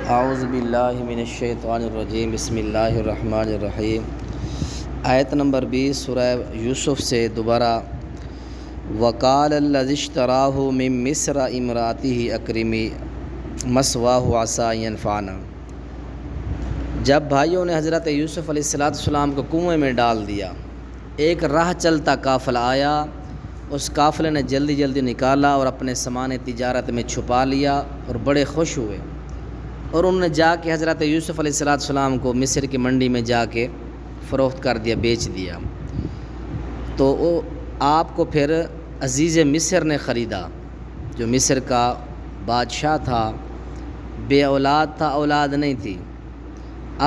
اعوذ باللہ من الشیطان الرجیم بسم اللہ الرحمن الرحیم۔ آیت نمبر 20 سورہ یوسف سے دوبارہ وقال الذی اشتراہ من مصر امرأتہ اکرمی مثواہ عسیٰ ان ینفعنا۔ جب بھائیوں نے حضرت یوسف علیہ السلام کو کنویں میں ڈال دیا، ایک راہ چلتا قافلہ آیا، اس قافلے نے جلدی جلدی نکالا اور اپنے سامان تجارت میں چھپا لیا اور بڑے خوش ہوئے، اور انہوں نے جا کے حضرت یوسف علیہ السلام کو مصر کی منڈی میں جا کے فروخت کر دیا، بیچ دیا۔ تو وہ آپ کو پھر عزیز مصر نے خریدا، جو مصر کا بادشاہ تھا، بے اولاد تھا، اولاد نہیں تھی۔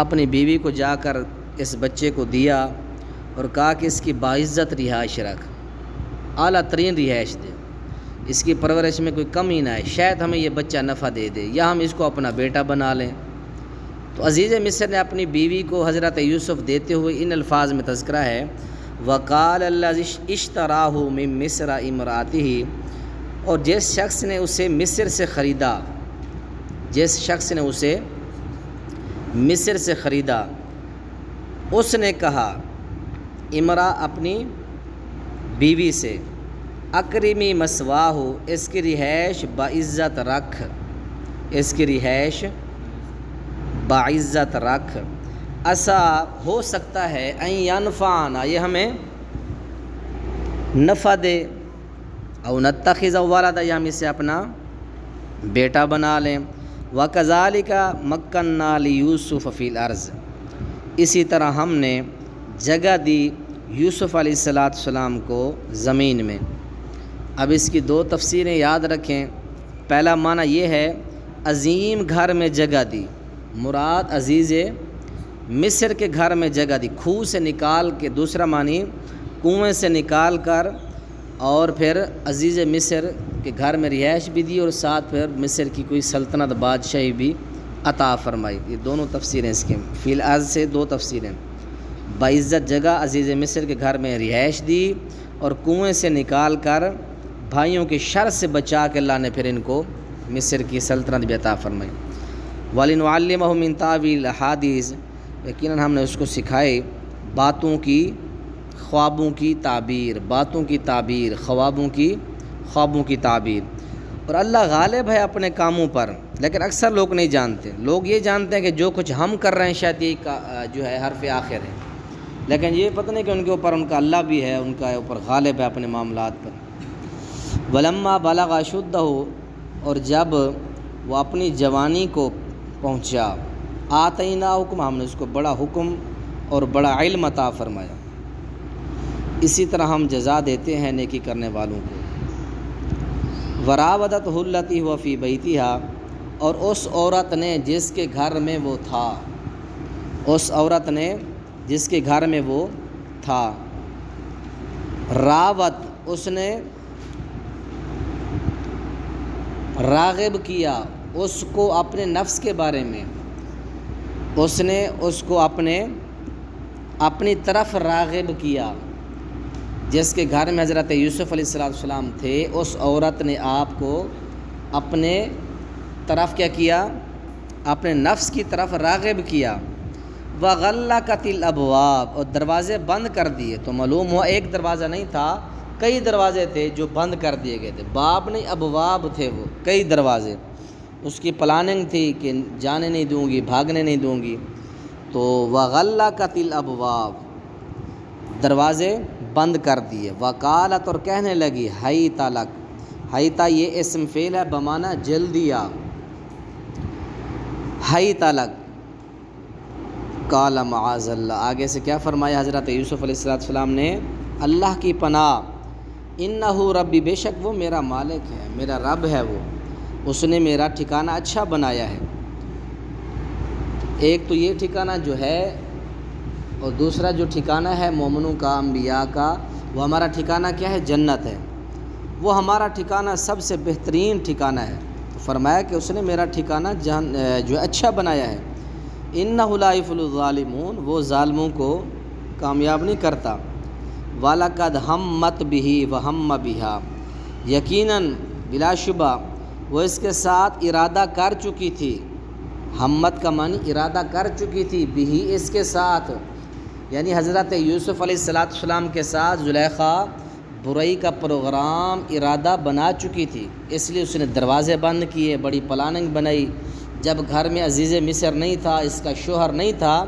اپنی بیوی کو جا کر اس بچے کو دیا اور کہا کہ اس کی باعزت رہائش رکھ، اعلیٰ ترین رہائش دے، اس کی پرورش میں کوئی کمی نہ ہے، شاید ہمیں یہ بچہ نفع دے دے یا ہم اس کو اپنا بیٹا بنا لیں۔ تو عزیز مصر نے اپنی بیوی کو حضرت یوسف دیتے ہوئے ان الفاظ میں تذکرہ ہے وقال الذی اشتراہ من مصر امرأتہ، اور جس شخص نے اسے مصر سے خریدا، جس شخص نے اسے مصر سے خریدا، اس نے کہا امرا اپنی بیوی سے، اکرمی مثواہ، اس کی رہائش باعزت رکھ، اس کی رہائش باعزت رکھ، عسیٰ ہو سکتا ہے ان ینفعنا، یہ ہمیں نفع دے، او نتخذ ولدا، یا ہم اسے اپنا بیٹا بنا لیں۔ وَكَذَلِكَ مَكَّنَّا لِيُوسُفَ فِي الْأَرْضِ، اسی طرح ہم نے جگہ دی یوسف علیہ السلام کو زمین میں۔ اب اس کی دو تفسیریں یاد رکھیں۔ پہلا معنی یہ ہے عظیم گھر میں جگہ دی، مراد عزیز مصر کے گھر میں جگہ دی، کھوہ سے نکال کے، دوسرا معنی کنویں سے نکال کر، اور پھر عزیز مصر کے گھر میں رہائش بھی دی، اور ساتھ پھر مصر کی کوئی سلطنت بادشاہی بھی عطا فرمائی۔ یہ دونوں تفسیریں اس کے، فی الارض سے دو تفسیریں، باعزت جگہ عزیز مصر کے گھر میں رہائش دی، اور کنویں سے نکال کر بھائیوں کے شر سے بچا کے اللہ نے پھر ان کو مصر کی سلطنت بھی عطا فرمائی۔ وَلِنُعَلِّمَهُ مِن تَأْوِيلِ الْأَحَادِيثِ، یقیناً ہم نے اس کو سکھائے باتوں کی، خوابوں کی تعبیر، باتوں کی تعبیر، خوابوں کی تعبیر۔ اور اللہ غالب ہے اپنے کاموں پر، لیکن اکثر لوگ نہیں جانتے۔ لوگ یہ جانتے ہیں کہ جو کچھ ہم کر رہے ہیں شاید یہ جو ہے حرف آخر ہے، لیکن یہ پتہ نہیں کہ ان کے اوپر ان کا اللہ بھی ہے، ان کا اوپر غالب ہے اپنے معاملات پر۔ وَلَمَّا بَلَغَ أَشُدَّهُ، اور جب وہ اپنی جوانی کو پہنچا، آتَيْنَاهُ حکم، ہم نے اس کو بڑا حکم اور بڑا علم عطا فرمایا۔ اسی طرح ہم جزا دیتے ہیں نیکی کرنے والوں کو۔ وَرَاوَدَتْهُ الَّتِي هُوَ فِي بَيْتِهَا، اور اس عورت نے جس کے گھر میں وہ تھا، اس عورت نے جس کے گھر میں وہ تھا، راوت، اس نے راغب کیا اس کو اپنے نفس کے بارے میں، اس نے اس کو اپنی طرف راغب کیا، جس کے گھر میں حضرت یوسف علیہ السلام تھے، اس عورت نے آپ کو اپنے طرف کیا کیا، اپنے نفس کی طرف راغب کیا۔ وَغَلَّقَتِ الْأَبْوَابَ، اور دروازے بند کر دیے۔ تو معلوم ہوا ایک دروازہ نہیں تھا، کئی دروازے تھے جو بند کر دیے گئے تھے، باب نہیں ابواب تھے، وہ کئی دروازے۔ اس کی پلاننگ تھی کہ جانے نہیں دوں گی، بھاگنے نہیں دوں گی۔ تو وَغَلَّقَتِ الْأَبْوَابَ، دروازے بند کر دیے۔ وَقَالَتْ، اور کہنے لگی، حیت لک، حیت یہ اسم فعل ہے بمعنی جلدی آ، حیت لک، قال معاذ اللہ، آگے سے کیا فرمایا حضرت یوسف علیہ السلام نے، اللہ کی پناہ، انہ ربی، بے شک وہ میرا مالک ہے، میرا رب ہے، وہ اس نے میرا ٹھکانہ اچھا بنایا ہے۔ ایک تو یہ ٹھکانہ جو ہے، اور دوسرا جو ٹھکانہ ہے مومنوں کا، انبیاء کا، وہ ہمارا ٹھکانہ کیا ہے؟ جنت ہے، وہ ہمارا ٹھکانہ سب سے بہترین ٹھکانہ ہے۔ تو فرمایا کہ اس نے میرا ٹھکانہ جو اچھا بنایا ہے۔ انہ لا یفلح الظالمون، وہ ظالموں کو کامیاب نہیں کرتا۔ وَلَقَدْ ہَمَّتْ بِهِ وَهَمَّ بِهَا، یقیناً بلا شبہ وہ اس کے ساتھ ارادہ کر چکی تھی، ہمت کا معنی ارادہ کر چکی تھی، بھی اس کے ساتھ، یعنی حضرت یوسف علیہ السلام کے ساتھ زلیخا برائی کا پروگرام ارادہ بنا چکی تھی، اس لیے اس نے دروازے بند کیے، بڑی پلاننگ بنائی۔ جب گھر میں عزیز مصر نہیں تھا، اس کا شوہر نہیں تھا،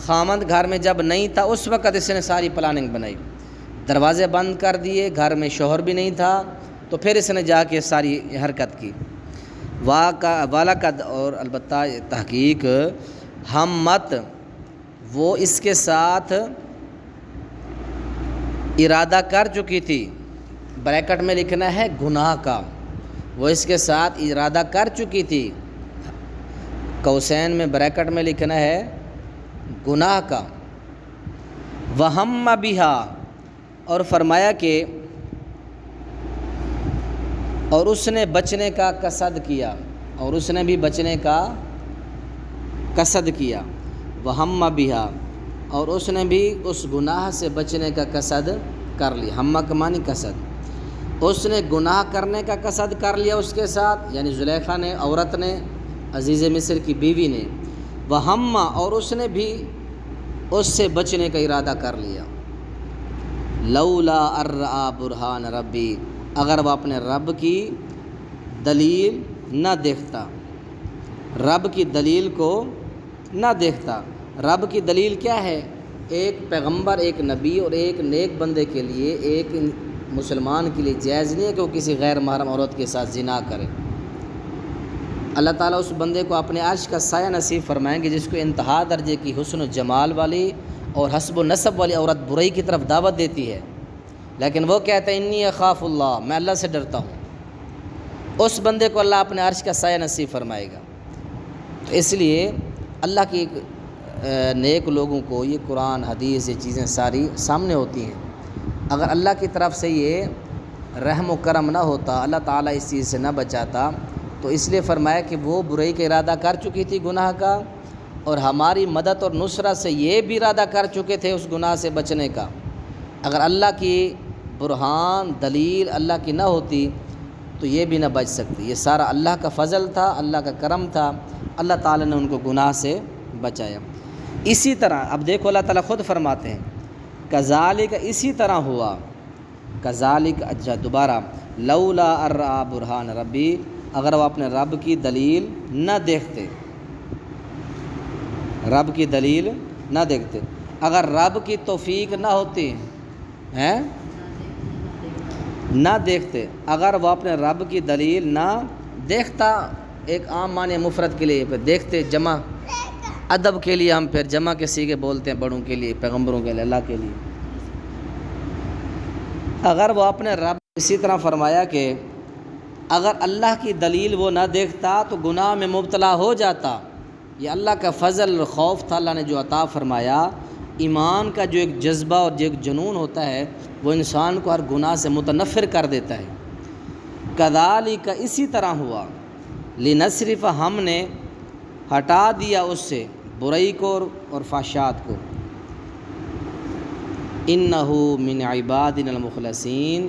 خامند گھر میں جب نہیں تھا، اس وقت اس نے ساری پلاننگ بنائی، دروازے بند کر دیے، گھر میں شوہر بھی نہیں تھا، تو پھر اس نے جا کے ساری حرکت کی۔ والقد، اور البتہ تحقیق، ہمت، وہ اس کے ساتھ ارادہ کر چکی تھی، بریکٹ میں لکھنا ہے گناہ کا، وہ اس کے ساتھ ارادہ کر چکی تھی، قوسین میں بریکٹ میں لکھنا ہے گناہ کا۔ وہم بہا، اور فرمایا کہ اور اس نے بچنے کا قصد کیا، اور اس نے بھی بچنے کا قصد کیا۔ وہم بہا، اور اس نے بھی اس گناہ سے بچنے کا قصد کر لیا۔ ہمہ کا معنی قصد، اس نے گناہ کرنے کا قصد کر لیا اس کے ساتھ، یعنی زلیخا نے، عورت نے، عزیز مصر کی بیوی نے۔ وہمہ، اور اس نے بھی اس سے بچنے کا ارادہ کر لیا۔ لولا ارآ برہان ربی، اگر وہ اپنے رب کی دلیل نہ دیکھتا، رب کی دلیل کو نہ دیکھتا۔ رب کی دلیل کیا ہے؟ ایک پیغمبر، ایک نبی اور ایک نیک بندے کے لیے، ایک مسلمان کے لیے جائز نہیں ہے کہ وہ کسی غیر محرم عورت کے ساتھ زنا کرے۔ اللہ تعالیٰ اس بندے کو اپنے عرش کا سایہ نصیب فرمائیں گے جس کو انتہا درجے کی حسن و جمال والی اور حسب و نسب والی عورت برائی کی طرف دعوت دیتی ہے، لیکن وہ کہتا ہے انی اخاف اللہ، میں اللہ سے ڈرتا ہوں، اس بندے کو اللہ اپنے عرش کا سایہ نصیب فرمائے گا۔ تو اس لیے اللہ کی نیک لوگوں کو یہ قرآن، حدیث، یہ چیزیں ساری سامنے ہوتی ہیں۔ اگر اللہ کی طرف سے یہ رحم و کرم نہ ہوتا، اللہ تعالیٰ اس چیز سے نہ بچاتا، تو اس لیے فرمایا کہ وہ برائی کا ارادہ کر چکی تھی گناہ کا، اور ہماری مدد اور نصرت سے یہ بھی ارادہ کر چکے تھے اس گناہ سے بچنے کا۔ اگر اللہ کی برہان، دلیل اللہ کی نہ ہوتی تو یہ بھی نہ بچ سکتی۔ یہ سارا اللہ کا فضل تھا، اللہ کا کرم تھا، اللہ تعالیٰ نے ان کو گناہ سے بچایا۔ اسی طرح اب دیکھو اللہ تعالیٰ خود فرماتے ہیں کذالک، اسی طرح ہوا، کذالک، اچھا دوبارہ، لولا ارآ برہان ربی، اگر وہ اپنے رب کی دلیل نہ دیکھتے، رب کی دلیل نہ دیکھتے، اگر رب کی توفیق نہ ہوتی ہیں، نہ دیکھتے، اگر وہ اپنے رب کی دلیل نہ دیکھتا، ایک عام معنی مفرد کے لیے، پھر دیکھتے جمع، ادب کے لیے ہم پھر جمع کے صیغے بولتے ہیں، بڑوں کے لیے، پیغمبروں کے لیے، اللہ کے لیے۔ اگر وہ اپنے رب، اسی طرح فرمایا کہ اگر اللہ کی دلیل وہ نہ دیکھتا تو گناہ میں مبتلا ہو جاتا۔ یہ اللہ کا فضل اور خوف تھا، اللہ نے جو عطا فرمایا۔ ایمان کا جو ایک جذبہ اور جو ایک جنون ہوتا ہے وہ انسان کو ہر گناہ سے متنفر کر دیتا ہے۔ کذالک، اسی طرح ہوا، لنصرف، ہم نے ہٹا دیا اس سے برائی کو اور فحشات کو۔ انہ من عبادنا المخلصین،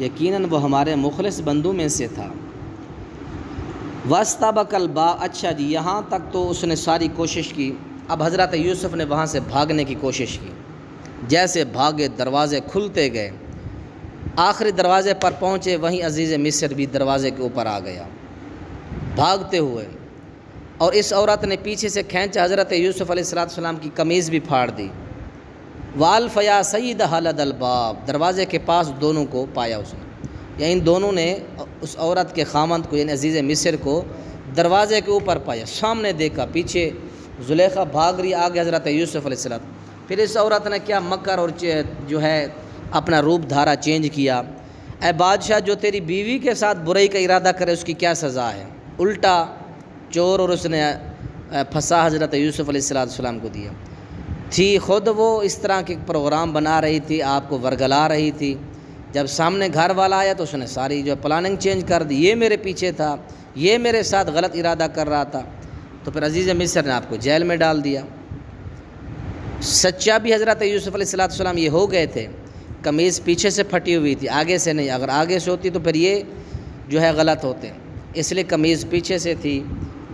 یقیناً وہ ہمارے مخلص بندوں میں سے تھا۔ واستبق الباب، اچھا جی، یہاں تک تو اس نے ساری کوشش کی۔ اب حضرت یوسف نے وہاں سے بھاگنے کی کوشش کی، جیسے بھاگے دروازے کھلتے گئے، آخری دروازے پر پہنچے، وہیں عزیز مصر بھی دروازے کے اوپر آ گیا بھاگتے ہوئے، اور اس عورت نے پیچھے سے کھینچا، حضرت یوسف علیہ السلام کی قمیض بھی پھاڑ دی۔ والف یا سیدھا لدى الباب، دروازے کے پاس دونوں کو پایا اس نے، یا ان دونوں نے اس عورت کے خامند کو، یعنی عزیز مصر کو، دروازے کے اوپر پایا، سامنے دیکھا، پیچھے زلیخا بھاگ رہی، آگے حضرت یوسف علیہ السلام۔ پھر اس عورت نے کیا مکر اور جو ہے اپنا روپ دھارا چینج کیا۔ اے بادشاہ، جو تیری بیوی کے ساتھ برائی کا ارادہ کرے اس کی کیا سزا ہے؟ الٹا چور، اور اس نے پھنسا حضرت یوسف علیہ السلام کو دیا۔ تھی خود وہ اس طرح کے پروگرام بنا رہی تھی، آپ کو ورگلا رہی تھی، جب سامنے گھر والا آیا تو اس نے ساری جو پلاننگ چینج کر دی، یہ میرے پیچھے تھا، یہ میرے ساتھ غلط ارادہ کر رہا تھا، تو پھر عزیز مصر نے آپ کو جیل میں ڈال دیا۔ سچا بھی حضرت یوسف علیہ السلام یہ ہو گئے تھے، قمیض پیچھے سے پھٹی ہوئی تھی، آگے سے نہیں، اگر آگے سے ہوتی تو پھر یہ جو ہے غلط ہوتے، اس لیے قمیض پیچھے سے تھی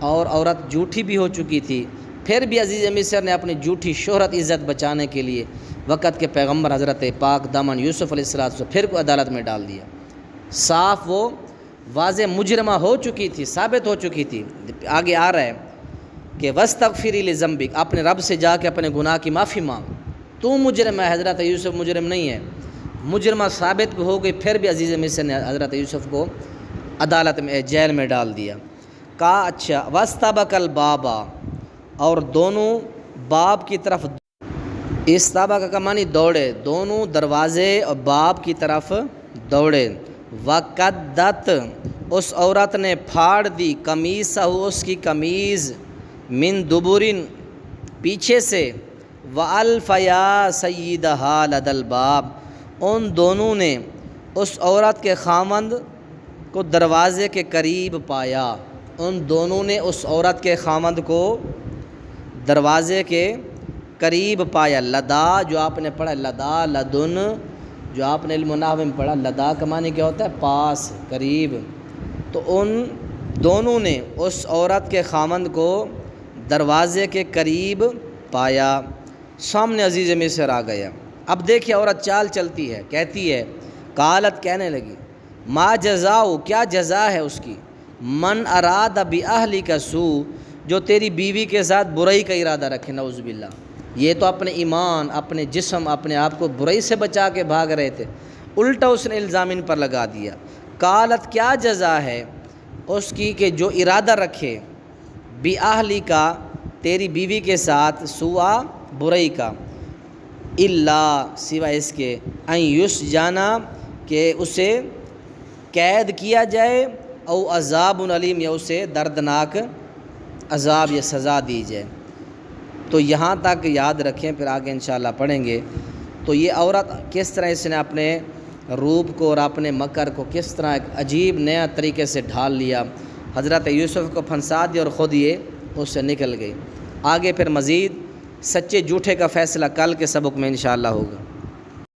اور عورت جھوٹی بھی ہو چکی تھی، پھر بھی عزیز مصر نے اپنی جھوٹی شہرت عزت بچانے کے لیے وقت کے پیغمبر حضرت پاک دامن یوسف علیہ السلام پھر کو عدالت میں ڈال دیا۔ صاف وہ واضح مجرمہ ہو چکی تھی، ثابت ہو چکی تھی۔ آگے آ رہا ہے کہ وَاسْتَغْفِرِي لِذَنبِكَ، اپنے رب سے جا کے اپنے گناہ کی معافی مانگ، تو مجرم ہے، حضرت یوسف مجرم نہیں ہے۔ مجرمہ ثابت ہو گئی، پھر بھی عزیز مصر نے حضرت یوسف کو عدالت میں جیل میں ڈال دیا۔ کہا اچھا وَاسْتَبَقَ الْبَابَ، اور دونوں باب کی طرف، استبق کا معنی دوڑے، دونوں دروازے اور باب کی طرف دوڑے۔ وَقَدَّتْ، اس عورت نے پھاڑ دی، قمیصہ، اس کی قمیض، من دبرن، پیچھے سے، وَأَلْفَ يَا سَيِّدَهَا لَدَى الْبَابِ، ان دونوں نے اس عورت کے خاوند کو دروازے کے قریب پایا، ان دونوں نے اس عورت کے خاوند کو دروازے کے قریب پایا۔ لدا جو آپ نے پڑھا، لدا لدن جو آپ نے علم و نحو میں پڑھا، لدا کا معنی کیا ہوتا ہے؟ پاس، قریب۔ تو ان دونوں نے اس عورت کے خاوند کو دروازے کے قریب پایا، سامنے عزیز مصر آ گیا۔ اب دیکھیے عورت چال چلتی ہے، کہتی ہے، قالت، کہنے لگی، ما جزاؤ، کیا جزا ہے اس کی، من اراد باہلک سوء، جو تیری بیوی کے ساتھ برائی کا ارادہ رکھے، نعوذ باللہ۔ یہ تو اپنے ایمان، اپنے جسم، اپنے آپ کو برائی سے بچا کے بھاگ رہے تھے، الٹا اس نے الزام ان پر لگا دیا۔ قالت، کیا جزا ہے اس کی کہ جو ارادہ رکھے، باہلک، تیری بیوی کے ساتھ، سوء، برائی کا، الا، سوائے اس کے، ان یسجنا، کہ اسے قید کیا جائے، او عذاب علیم، یا اسے دردناک عذاب یا سزا دی جائے۔ تو یہاں تک یاد رکھیں، پھر آگے انشاءاللہ پڑھیں گے۔ تو یہ عورت کس طرح اس نے اپنے روپ کو اور اپنے مکر کو کس طرح ایک عجیب نیا طریقے سے ڈھال لیا، حضرت یوسف کو پھنسا دیا اور خود یہ اس سے نکل گئی۔ آگے پھر مزید سچے جھوٹے کا فیصلہ کل کے سبق میں انشاءاللہ ہوگا۔